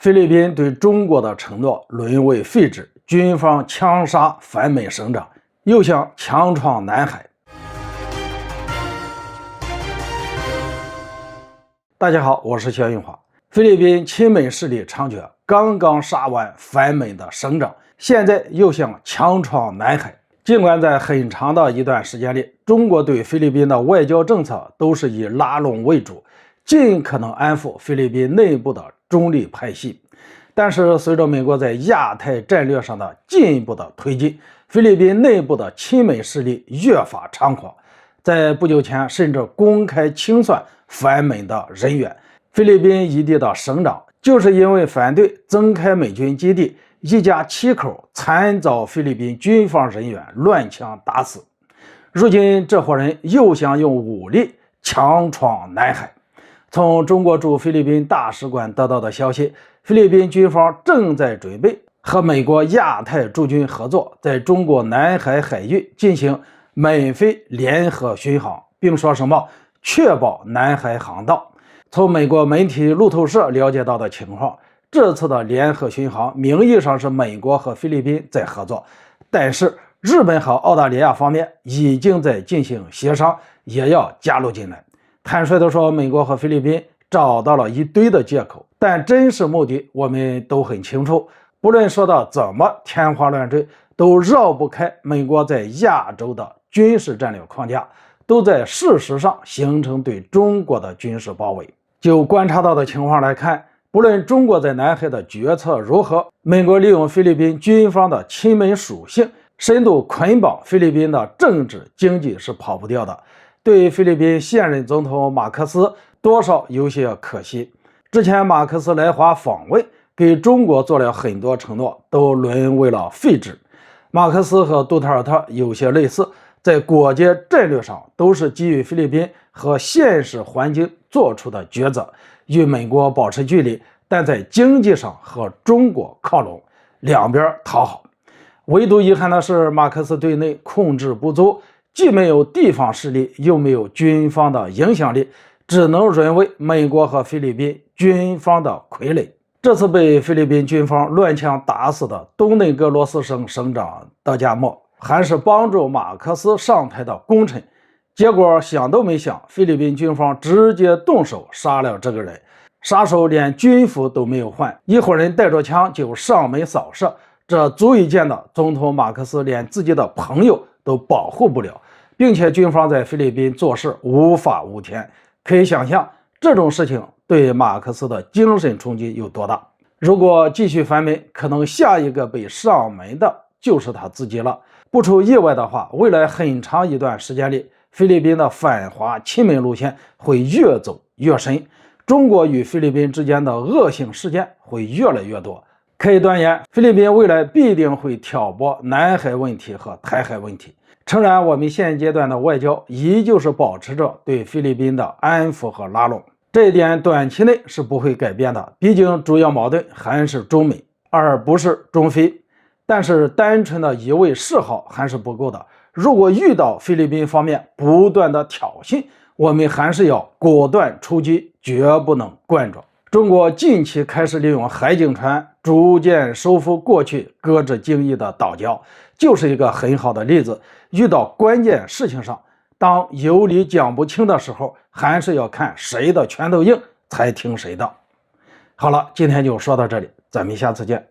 菲律宾对中国的承诺沦为废纸，军方枪杀反美省长，又想强闯南海。大家好，我是肖云华。菲律宾亲美势力猖獗，刚刚杀完反美的省长，现在又想强闯南海。尽管在很长的一段时间里，中国对菲律宾的外交政策都是以拉拢为主，尽可能安抚菲律宾内部的中立派系。但是随着美国在亚太战略上的进一步的推进，菲律宾内部的亲美势力越发猖狂，在不久前甚至公开清算反美的人员。菲律宾一地的省长就是因为反对增开美军基地，一家7口惨遭菲律宾军方人员乱枪打死。如今这伙人又想用武力强闯南海。从中国驻菲律宾大使馆得到的消息，菲律宾军方正在准备和美国亚太驻军合作，在中国南海海域进行美菲联合巡航，并说什么确保南海航道。从美国媒体路透社了解到的情况，这次的联合巡航名义上是美国和菲律宾在合作，但是日本和澳大利亚方面已经在进行协商，也要加入进来。坦率地说，美国和菲律宾找到了一堆的借口，但真实目的我们都很清楚。不论说的怎么天花乱坠，都绕不开美国在亚洲的军事战略框架，都在事实上形成对中国的军事包围。就观察到的情况来看，不论中国在南海的决策如何，美国利用菲律宾军方的亲美属性，深度捆绑菲律宾的政治经济是跑不掉的。对菲律宾现任总统马克思多少有些可惜。之前马克思来华访问，给中国做了很多承诺，都沦为了废纸。马克思和杜特尔特有些类似，在国际战略上都是基于菲律宾和现实环境做出的抉择，与美国保持距离，但在经济上和中国靠拢，两边讨好。唯独遗憾的是，马克思对内控制不足，既没有地方势力，又没有军方的影响力，只能沦为美国和菲律宾军方的傀儡。这次被菲律宾军方乱枪打死的东内哥罗斯省省长德加莫，还是帮助马克思上台的功臣。结果想都没想，菲律宾军方直接动手杀了这个人，杀手连军服都没有换，一伙人带着枪就上门扫射，这足以见得总统马克思连自己的朋友都保护不了，并且军方在菲律宾做事无法无天，可以想象这种事情对马克思的精神冲击有多大。如果继续反美，可能下一个被上门的就是他自己了。不出意外的话，未来很长一段时间里，菲律宾的反华亲美路线会越走越深，中国与菲律宾之间的恶性事件会越来越多。可以断言，菲律宾未来必定会挑拨南海问题和台海问题。诚然，我们现阶段的外交依旧是保持着对菲律宾的安抚和拉拢，这一点短期内是不会改变的，毕竟主要矛盾还是中美，而不是中非。但是单纯的一味示好还是不够的，如果遇到菲律宾方面不断的挑衅，我们还是要果断出击，绝不能惯着。中国近期开始利用海警船逐渐收复过去搁置精益的岛礁，就是一个很好的例子。遇到关键事情上，当有理讲不清的时候，还是要看谁的拳头硬才听谁的。好了，今天就说到这里，咱们下次见。